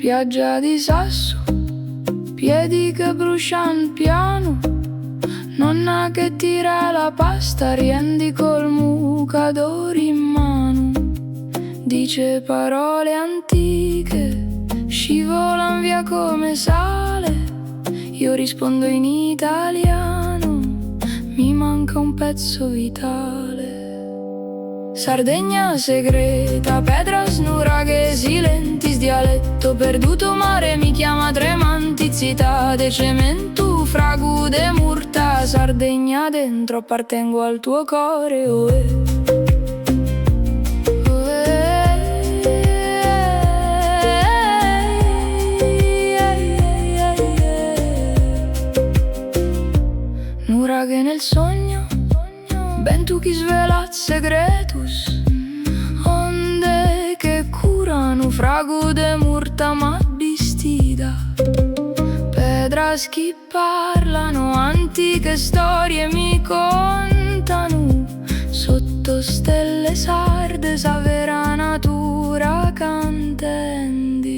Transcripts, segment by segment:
Spiaggia di sasso, piedi che bruciano piano, nonna che tira la pasta, riendi col mucador in mano. Dice parole antiche, scivolan via come sale. Io rispondo in italiano, mi manca un pezzo vitale. Sardegna segreta, Pedras, nuraghe, silentis, dialetto perduto, mare mi chiama tremanti, zita de cemento, fragu de murta. Sardegna dentro, appartengo al tuo cuore, oh nuraghe nel sogno, ben tu chi svela segretus, onde che curano, fragu de murta ma vestida. Pedras chi parlano, antiche storie mi contano, sotto stelle sarde sa vera natura cantendi.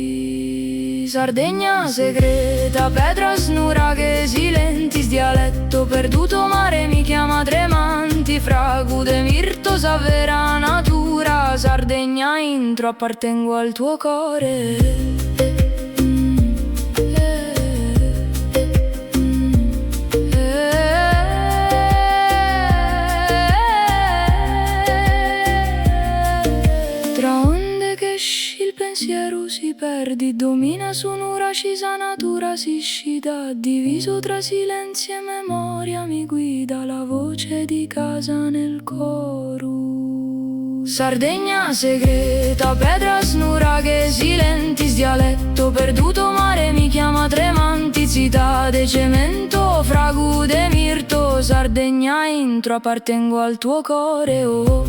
Sardegna segreta, Pedras, nuraghe, silentis, dialetto perduto, mare mi chiama tremanti, fragu de mirto sa vera natura. Sardegna intro, appartengo al tuo cuore. Il pensiero si perdi, domina su un'ura scisa natura si scida, diviso tra silenzio e memoria mi guida la voce di casa nel coro. Sardegna segreta, Pedras, nuraghe, silentis, dialetto perduto, mare mi chiama tremanti, zita de cemento, fragu de mirto. Sardegna intro, appartengo al tuo cuore, oh